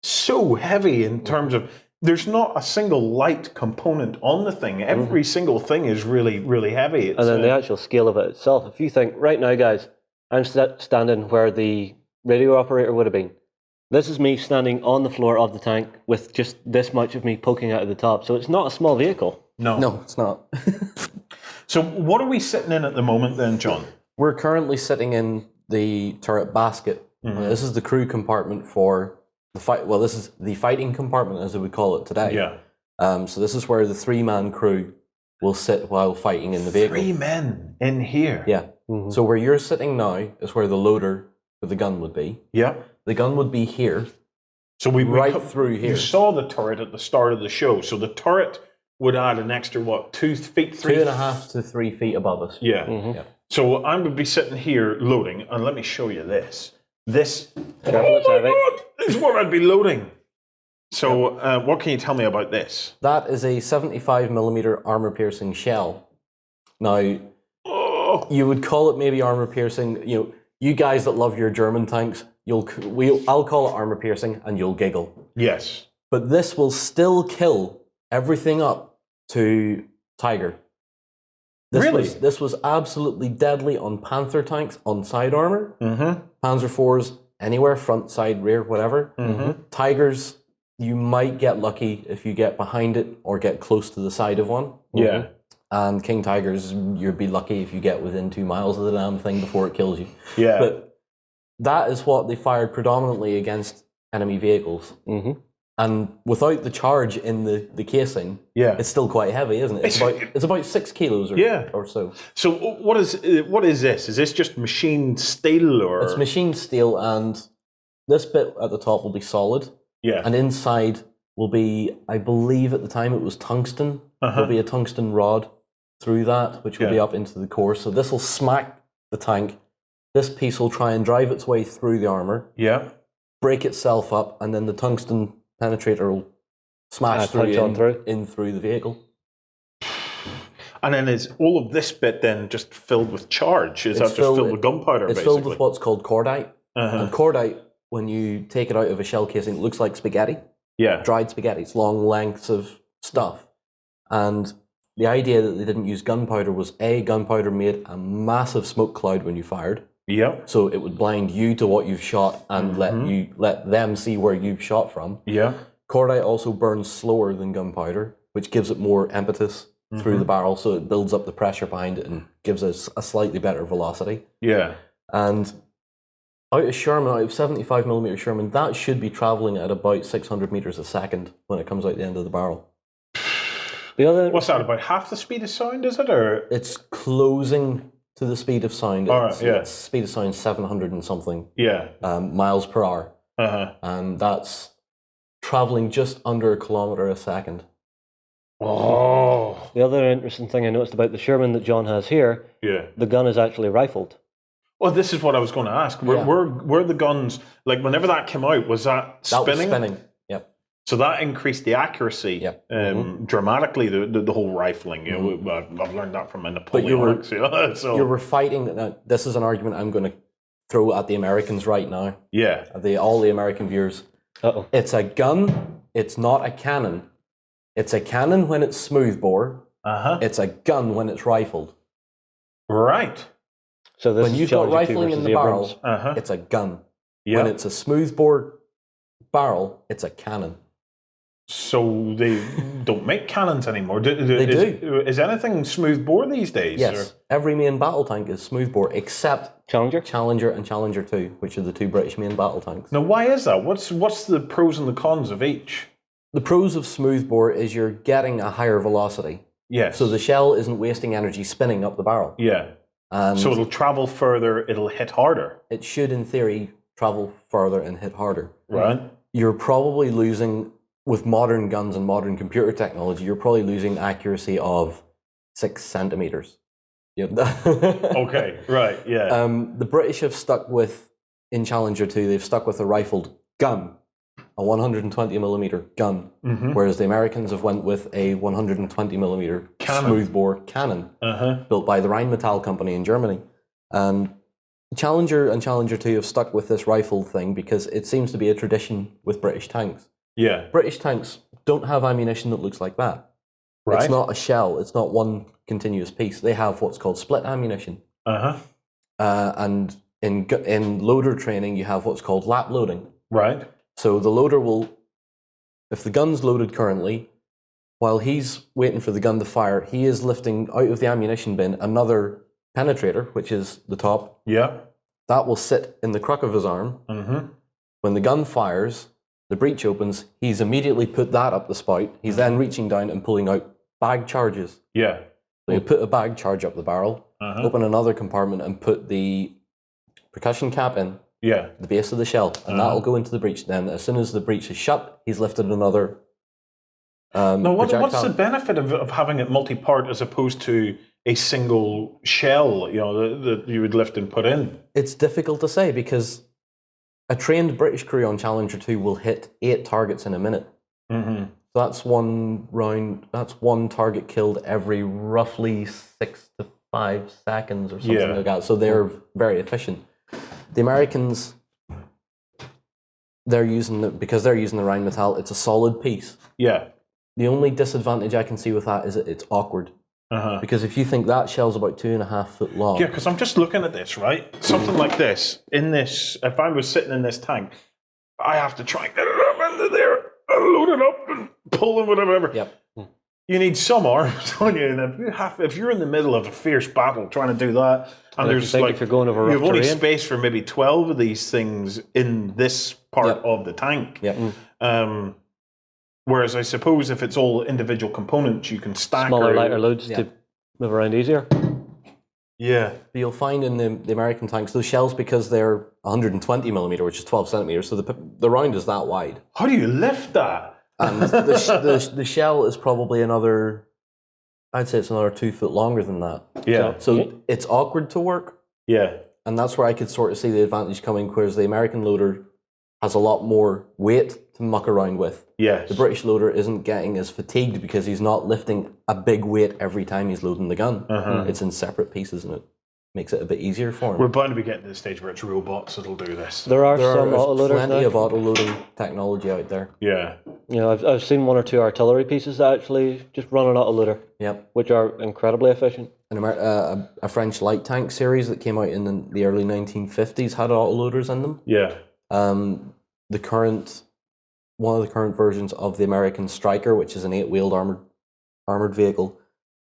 so heavy in terms of there's not a single light component on the thing. Every single thing is really, really heavy. And then the actual scale of it itself. If you think, right now, guys, I'm standing where the radio operator would have been. This is me standing on the floor of the tank with just this much of me poking out of the top. So it's not a small vehicle. No, it's not. So what are we sitting in at the moment then, John? We're currently sitting in the turret basket. This is the crew compartment for the fight. Well, this is the fighting compartment, as we would call it today. Yeah. So this is where the 3-man crew will sit while fighting in the vehicle. 3 men in here. Yeah. So where you're sitting now is where the loader with the gun would be. Yeah. The gun would be here. So we right cut through here. You saw the turret at the start of the show. So the turret would add an extra, 2 feet, 3 2.5 to 3 feet above us. Yeah. Yeah. So I'm going to be sitting here loading, and let me show you this. This, Oh my God, is what I'd be loading. So what can you tell me about this? That is a 75mm armor-piercing shell. Now, you would call it maybe armor-piercing. You guys that love your German tanks, I'll call it armor-piercing, and you'll giggle. Yes. But this will still kill everything up to Tiger. This was absolutely deadly on Panther tanks on side armor. Panzer IVs, anywhere, front, side, rear, whatever. Tigers, you might get lucky if you get behind it or get close to the side of one. Yeah. And King Tigers, you'd be lucky if you get within 2 miles of the damn thing before it kills you. Yeah. But that is what they fired predominantly against enemy vehicles. And without the charge in the casing, it's still quite heavy, isn't it? It's about 6 kilos or so. So what is this? Is this just machined steel or? It's machined steel, and this bit at the top will be solid. Yeah. And inside will be, I believe at the time it was tungsten. There'll be a tungsten rod through that, which will be up into the core. So this will smack the tank. This piece will try and drive its way through the armor. Yeah. Break itself up, and then the tungsten penetrator will smash through the vehicle. And then is all of this bit then just filled with charge? Is that just filled with gunpowder, It's basically? filled with what's called cordite. And cordite, when you take it out of a shell casing, it looks like spaghetti. Yeah. Dried spaghetti. It's long lengths of stuff. And the idea that they didn't use gunpowder was, gunpowder made a massive smoke cloud when you fired. Yeah. So it would blind you to what you've shot and let them see where you've shot from. Yeah. Cordite also burns slower than gunpowder, which gives it more impetus through the barrel, so it builds up the pressure behind it and gives us a slightly better velocity. Yeah. And out of 75mm Sherman, that should be traveling at about 600 meters a second when it comes out the end of the barrel. What's that, about half the speed of sound, is it? Or it's closing to the speed of sound. It's speed of sound 700 and something miles per hour. And that's traveling just under 1 kilometer a second. Oh. The other interesting thing I noticed about the Sherman that John has here, the gun is actually rifled. Well, this is what I was going to ask. Were the guns, like whenever that came out, was that spinning? That was spinning, yep. So that increased the accuracy dramatically, the whole rifling. I've learned that from a Napoleonic. You were fighting, this is an argument I'm going to throw at the Americans right now. Yeah. All the American viewers. It's a gun, it's not a cannon. It's a cannon when it's smoothbore. It's a gun when it's rifled. Right. So this when you've got rifling in the barrel, it's a gun. When it's a smoothbore barrel, it's a cannon. So they don't make cannons anymore. They do. Is anything smoothbore these days? Yes. Every main battle tank is smoothbore except Challenger and Challenger 2, which are the 2 British main battle tanks. Now, why is that? What's the pros and the cons of each? The pros of smoothbore is you're getting a higher velocity. Yes. So the shell isn't wasting energy spinning up the barrel. Yeah. So it'll travel further, it'll hit harder. It should, in theory, travel further and hit harder. Right. You're probably losing, with modern guns and modern computer technology, you're probably losing accuracy of 6 centimeters. Okay, right, yeah. The British have stuck with, in Challenger 2, they've stuck with a rifled gun, a 120mm gun, whereas the Americans have went with a 120mm smoothbore cannon built by the Rheinmetall company in Germany. And Challenger and Challenger 2 have stuck with this rifle thing because it seems to be a tradition with British tanks. Yeah. British tanks don't have ammunition that looks like that. Right. It's not a shell. It's not one continuous piece. They have what's called split ammunition. And in loader training, you have what's called lap loading. Right. So the loader will, if the gun's loaded currently, while he's waiting for the gun to fire, he is lifting out of the ammunition bin another penetrator, which is the top. Yeah. That will sit in the crook of his arm. When the gun fires, the breech opens, he's immediately put that up the spout. He's then reaching down and pulling out bag charges. Yeah. So you put a bag charge up the barrel, open another compartment and put the percussion cap in, the base of the shell, and that'll go into the breech. Then as soon as the breech is shut, he's lifted another now, what's the benefit of having it multi-part as opposed to a single shell, that you would lift and put in? It's difficult to say because a trained British crew on Challenger 2 will hit 8 targets in a minute. So that's one round, that's one target killed every roughly 6 to 5 seconds or something like that. So they're very efficient. The Americans, because they're using the Rheinmetall, it's a solid piece. Yeah. The only disadvantage I can see with that is that it's awkward. Because if you think that shell's about 2.5 foot long. Yeah, because I'm just looking at this, right? Something like this, if I was sitting in this tank, I have to try and get it up into there, and load it up and pull and whatever. Yep. You need some arms on you, and if you're in the middle of a fierce battle trying to do that, and there's if you're going over rough you have only terrain. space for maybe 12 of these things in this part of the tank. Whereas I suppose if it's all individual components, you can stack smaller, lighter loads to move around easier. Yeah. But you'll find in the American tanks, those shells, because they're 120 millimeter, which is 12 centimeters, so the round is that wide. How do you lift that? And the shell is probably another, I'd say it's another 2 foot longer than that. Yeah. So it's awkward to work. Yeah. And that's where I could sort of see the advantage coming, whereas the American loader has a lot more weight to muck around with. Yes. The British loader isn't getting as fatigued because he's not lifting a big weight every time he's loading the gun. It's in separate pieces and it makes it a bit easier for him. We're bound to be getting to the stage where it's robots that'll do this. There are some autoloaders plenty now. of autoloading technology out there. Yeah. I've seen 1 or 2 artillery pieces that actually just run an autoloader. Yep. Which are incredibly efficient. A French light tank series that came out in the early 1950s had autoloaders in them. Yeah. One of the current versions of the American Striker, which is an 8-wheeled armored vehicle,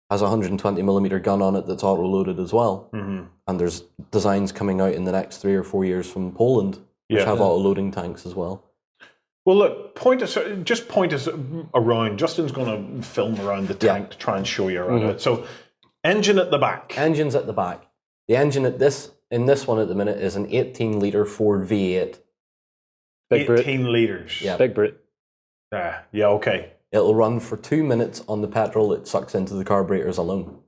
has a 120 millimeter gun on it that's auto-loaded as well. And there's designs coming out in the next 3 or 4 years from Poland, which have auto-loading tanks as well. Well, look, point us around. Justin's going to film around the tank to try and show you around it. So, engine at the back. Engine's at the back. The engine in this one at the minute is an 18-litre Ford V8. Big 18 litres. Yeah. Big brute. Yeah, okay. It'll run for 2 minutes on the petrol it sucks into the carburetors alone.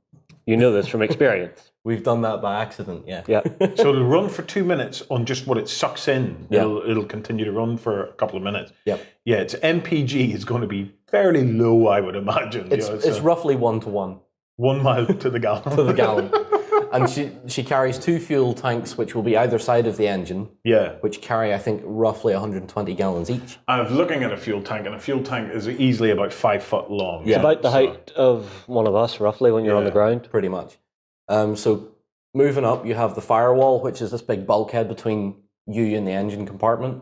You know this from experience. We've done that by accident, yeah. So it'll run for 2 minutes on just what it sucks in. Yeah. It'll continue to run for a couple of minutes. Yep. Yeah, its MPG is going to be fairly low, I would imagine. It's roughly 1-to-1. 1 mile to the gallon. To the gallon. And she carries 2 fuel tanks, which will be either side of the engine, which carry, I think, roughly 120 gallons each. I was looking at a fuel tank, and a fuel tank is easily about 5 foot long. It's about the height of one of us, roughly, when you're on the ground. Pretty much. So moving up, you have the firewall, which is this big bulkhead between you and the engine compartment.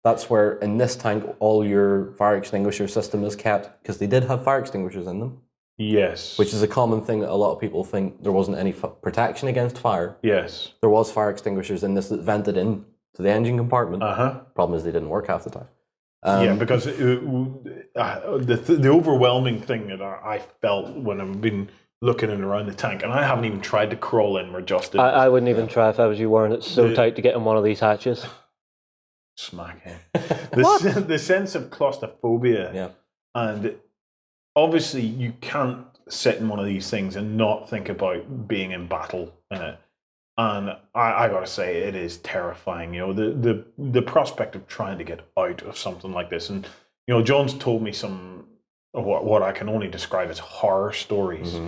That's where, in this tank, all your fire extinguisher system is kept, because they did have fire extinguishers in them. Yes. Which is a common thing that a lot of people think there wasn't any protection against fire. Yes. There was fire extinguishers in this that vented in to the engine compartment. Problem is they didn't work half the time. Because the overwhelming thing that I felt when I've been looking in around the tank, and I haven't even tried to crawl in where Justin is. I wouldn't even try if I was you, Warren. It's so tight to get in one of these hatches. Smack him. The sense of claustrophobia. Yeah. And obviously, you can't sit in one of these things and not think about being in battle in it. And I got to say, it is terrifying. The prospect of trying to get out of something like this. And John's told me some of what I can only describe as horror stories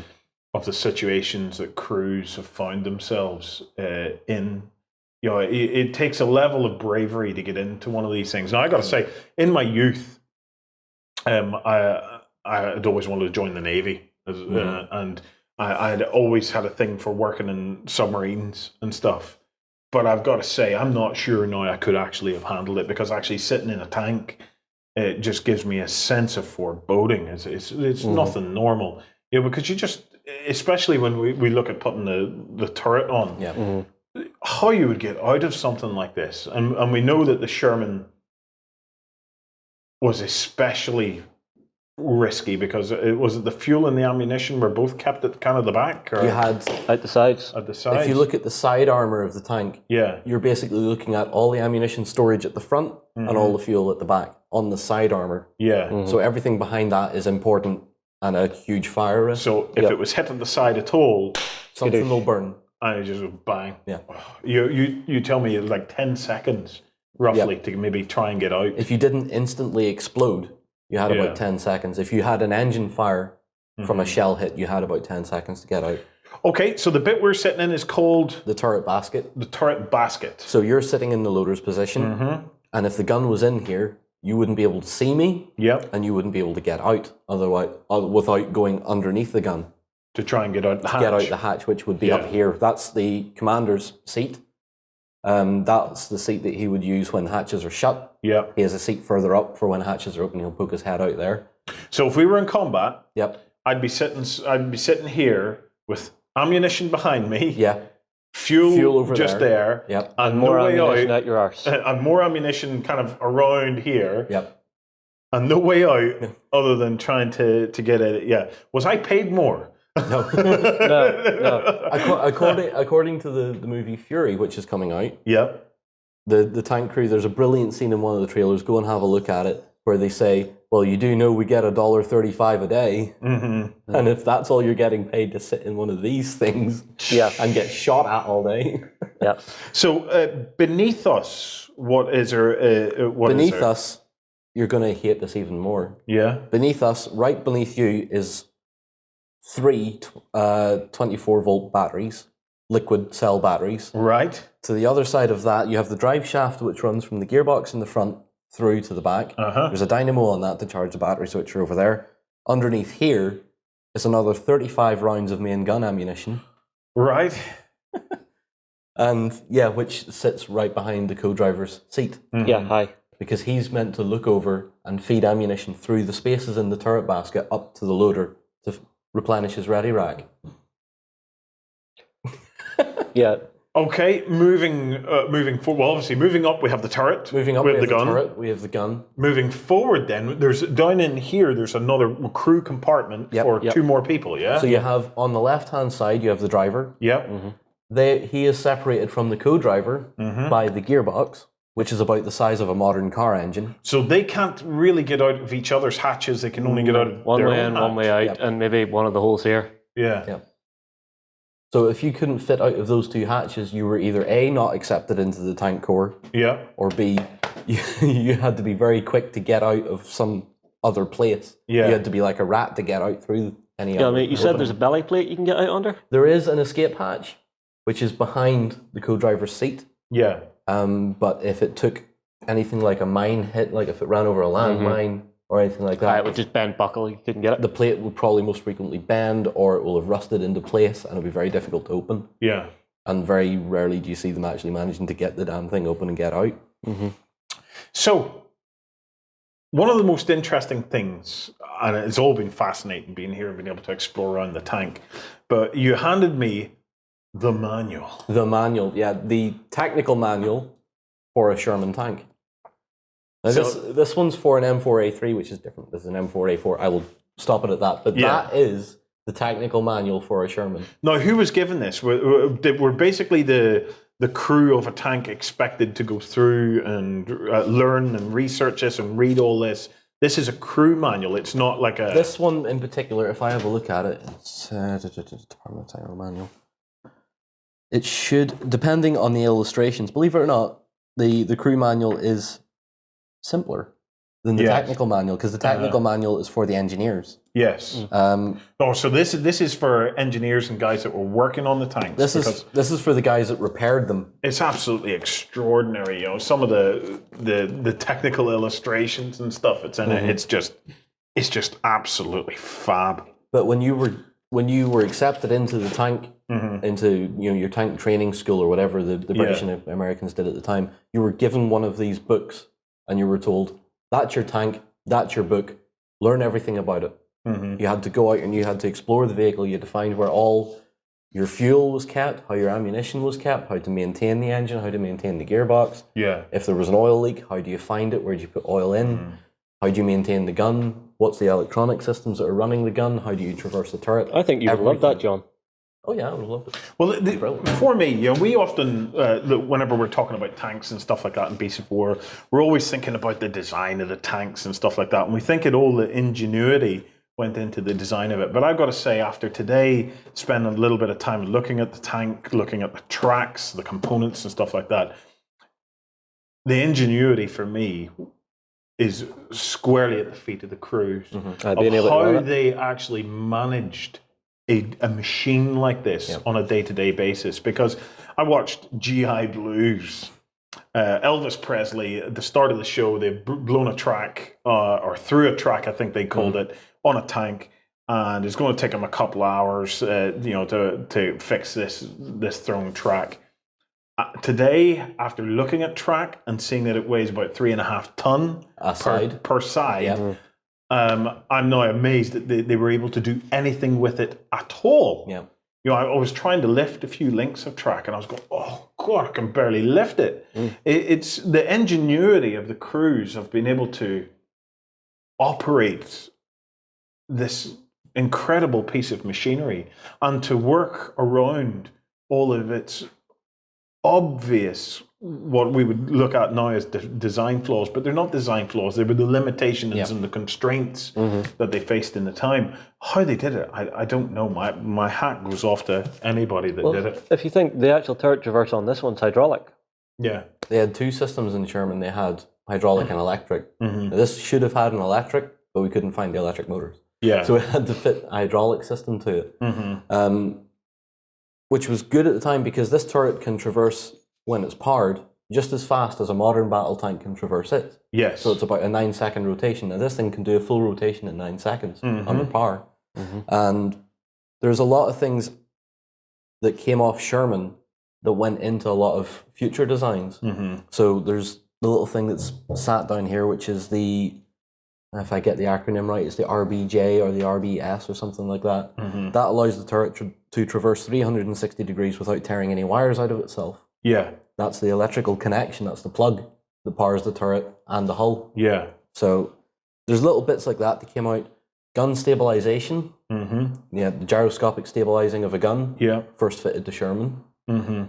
of the situations that crews have found themselves in. It takes a level of bravery to get into one of these things. Now, I got to say, in my youth, I'd always wanted to join the Navy, and I'd always had a thing for working in submarines and stuff. But I've got to say, I'm not sure now I could actually have handled it, because actually sitting in a tank, it just gives me a sense of foreboding. It's nothing normal. Because you just, especially when we look at putting the turret on, how you would get out of something like this. And we know that the Sherman was especially risky, because it was the fuel and the ammunition were both kept at kind of the back, or You had, At the sides. at the sides. if you look at the side armor of the tank, yeah, you're basically looking at all the ammunition storage at the front and all the fuel at the back on the side armor. yeah. So everything behind that is important and a huge fire risk. So if it was hit on the side at all, Something will burn. I just would bang. Yeah. You tell me like 10 seconds roughly to maybe try and get out. If you didn't instantly explode, you had about 10 seconds. If you had an engine fire from a shell hit, you had about 10 seconds to get out. Okay, so the bit we're sitting in is called The turret basket. the turret basket. So you're sitting in the loader's position, and if the gun was in here, you wouldn't be able to see me, Yep. and you wouldn't be able to get out otherwise without going underneath the gun. To try and get out the hatch. Get out the hatch, which would be up here. That's the commander's seat. That's the seat that he would use when hatches are shut. Yep. He has a seat further up for when hatches are open. He'll poke his head out there. So if we were in combat, Yep. I'd be sitting here with ammunition behind me. Yeah. Fuel over just there. Yep. And More no way ammunition out. at your arse. And more ammunition kind of around here. Yep. And no way out other than trying to get it. Yeah. Was I paid more? No. No. According to the movie Fury, which is coming out, Yep. the tank crew, there's a brilliant scene in one of the trailers, go and have a look at it, where they say, well, you do know we get $1.35 a day, and if that's all you're getting paid to sit in one of these things and get shot at all day. Yeah. So beneath us, what is there? Beneath us, you're going to hate this even more. Yeah. Beneath us, right beneath you, is 3 24-volt batteries, liquid cell batteries. Right. To the other side of that, you have the drive shaft, which runs from the gearbox in the front through to the back. There's a dynamo on that to charge the battery switcher over there. Underneath here is another 35 rounds of main gun ammunition. Right. And which sits right behind the co-driver's seat. Yeah, hi. Because he's meant to look over and feed ammunition through the spaces in the turret basket up to the loader to replenish his ready rack. Yeah. Okay, moving forward. Well, obviously, moving up, we have the turret. Moving up, we we have have the the gun. turret, we have the gun. Moving forward, then there's down in here. There's another crew compartment for 2 more people. Yeah. So you have on the left-hand side, you have the driver. Yep. He is separated from the co-driver by the gearbox, which is about the size of a modern car engine. So they can't really get out of each other's hatches. They can only get out of One their way own in, one way out, and maybe one of the holes here. Yeah. Yep. So if you couldn't fit out of those 2 hatches, you were either A, not accepted into the tank corps, Yeah. or B, you had to be very quick to get out of some other place. Yeah. You had to be like a rat to get out through any Yeah, I other mean, you said opening. there's a belly plate you can get out under? There is an escape hatch, which is behind the co-driver's seat. Yeah. But if it took anything like a mine hit, like if it ran over a landmine or anything like that, It would just bend buckle, you couldn't get it. the plate will probably most frequently bend, or it will have rusted into place and it'll be very difficult to open. Yeah. And very rarely do you see them actually managing to get the damn thing open and get out. So, one of the most interesting things, and it's all been fascinating being here and being able to explore around the tank, but you handed me the manual. The manual, the technical manual for a Sherman tank. Now this one's for an M4A3, which is different. This is an M4A4. I will stop it at that. But that is the technical manual for a Sherman. Now, who was given this? Were basically the crew of a tank expected to go through and learn and research this and read all this? This is a crew manual. It's not like a... This one in particular, if I have a look at it, it's Department Technical Manual. It should, depending on the illustrations, believe it or not, the crew manual is simpler than the technical manual, because the technical manual is for the engineers. Yes. So this is for engineers and guys that were working on the tanks. This is for the guys that repaired them. It's absolutely extraordinary. Some of the technical illustrations and stuff it's in it. It's just is just absolutely fab. But when you were accepted into the tank, into your tank training school or whatever the British and Americans did at the time, you were given one of these books, and you were told, "That's your tank, that's your book. Learn everything about it." You had to go out and you had to explore the vehicle. You had to find where all your fuel was kept, how your ammunition was kept, how to maintain the engine, how to maintain the gearbox. Yeah. If there was an oil leak, how do you find it? Where do you put oil in? How do you maintain the gun? What's the electronic systems that are running the gun? How do you traverse the turret? I think you would love that, John. Oh yeah, I would love it. Well, for me, we often, whenever we're talking about tanks and stuff like that in Beasts of War, we're always thinking about the design of the tanks and stuff like that, and we think all the ingenuity went into the design of it. But I've got to say, after today, spending a little bit of time looking at the tank, looking at the tracks, the components and stuff like that, the ingenuity for me is squarely at the feet of the crews. Of how they actually managed a machine like this on a day-to-day basis. Because I watched GI Blues, Elvis Presley, at the start of the show, they've blown a track, or through a track, I think they called it, on a tank, and it's going to take them a couple of hours, to fix this thrown track. Today, after looking at track and seeing that it weighs about 3.5 tons per side, I'm now amazed that they were able to do anything with it at all. Yeah. I was trying to lift a few links of track, and I was going, "Oh God, I can barely lift it." It's the ingenuity of the crews of being able to operate this incredible piece of machinery and to work around all of its obvious, what we would look at now as design flaws, but they're not design flaws. They were the limitations and the constraints that they faced in the time. How they did it, I don't know. My hat goes off to anybody that did it. If you think the actual turret traverse on this one's hydraulic. Yeah. They had two systems in Sherman. They had hydraulic and electric. Now, this should have had an electric, but we couldn't find the electric motors. Yeah. So we had to fit a hydraulic system to it. Which was good at the time because this turret can traverse, when it's powered, just as fast as a modern battle tank can traverse it. Yes. So it's about a 9-second rotation. Now this thing can do a full rotation in 9 seconds under power. And there's a lot of things that came off Sherman that went into a lot of future designs. So there's the little thing that's sat down here, which is the, if I get the acronym right, it's the RBJ or the RBS or something like that. That allows the turret to traverse 360 degrees without tearing any wires out of itself. Yeah. That's the electrical connection. That's the plug that powers the turret and the hull. Yeah. So there's little bits like that came out. Gun stabilization. Yeah, the gyroscopic stabilizing of a gun. Yeah. First fitted to Sherman.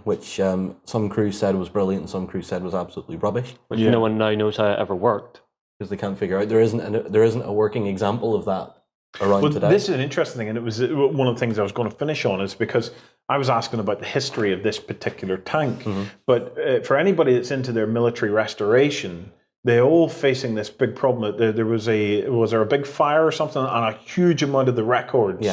Which some crews said was brilliant and some crews said was absolutely rubbish. Which no one now knows how it ever worked. Because they can't figure out. There isn't a working example of that around today. This is an interesting thing, and it was one of the things I was going to finish on, is because I was asking about the history of this particular tank. But for anybody that's into their military restoration, they're all facing this big problem. Was there a big fire or something, and a huge amount of the records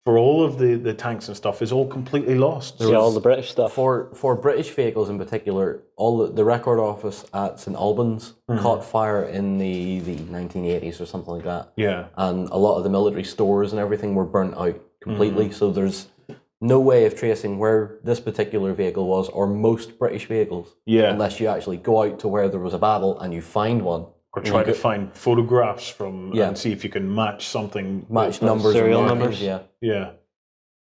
for all of the tanks and stuff is all completely lost. All the British stuff. For British vehicles in particular, all the record office at St Albans caught fire in the 1980s or something like that. Yeah. And a lot of the military stores and everything were burnt out completely. So there's no way of tracing where this particular vehicle was, or most British vehicles, unless you actually go out to where there was a battle and you find one. Or try to find photographs from and see if you can match something. Match numbers. Serial numbers. Yeah.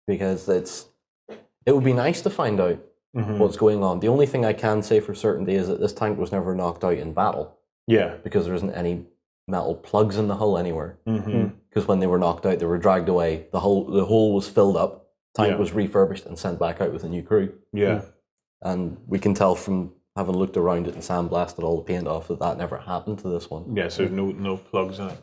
Because it would be nice to find out what's going on. The only thing I can say for certainty is that this tank was never knocked out in battle. Yeah. Because there isn't any metal plugs in the hull anywhere. Because when they were knocked out, they were dragged away. The hole was filled up. Tank was refurbished and sent back out with a new crew. Yeah. And we can tell from having looked around it and sandblasted all the paint off that never happened to this one. Yeah, so no plugs in it.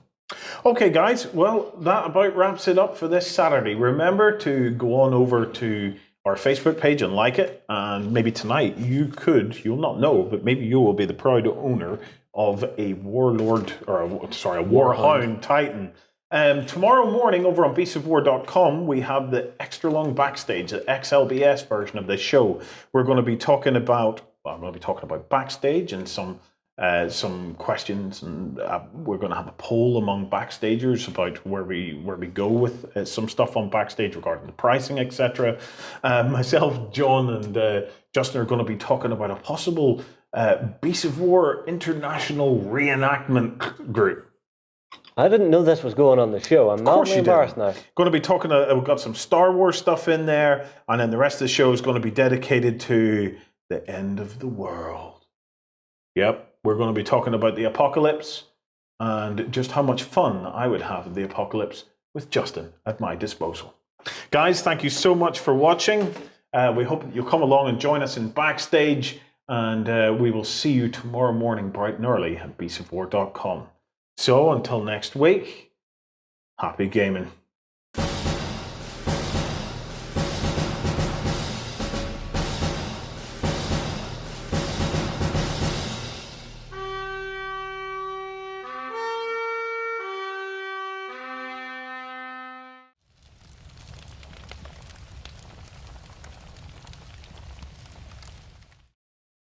Okay, guys, well, that about wraps it up for this Saturday. Remember to go on over to our Facebook page and like it, and maybe tonight you'll not know, but maybe you will be the proud owner of a Warlord, or a Warhound Titan. Tomorrow morning over on beastsofwar.com, we have the extra long backstage, the XLBS version of this show. We're going to be talking about, I'm going to be talking about backstage and some some questions, and we're going to have a poll among backstagers about where we go with some stuff on Backstage regarding the pricing, etc. Myself, John, and Justin are going to be talking about a possible Beasts of War international reenactment group. I didn't know this was going on the show. I'm not embarrassed now. Going to be talking. We've got some Star Wars stuff in there, and then the rest of the show is going to be dedicated to the end of the world. Yep, we're going to be talking about the apocalypse and just how much fun I would have in the apocalypse with Justin at my disposal. Guys, thank you so much for watching. We hope that you'll come along and join us in Backstage, and we will see you tomorrow morning bright and early at beastsofwar.com. So until next week, happy gaming.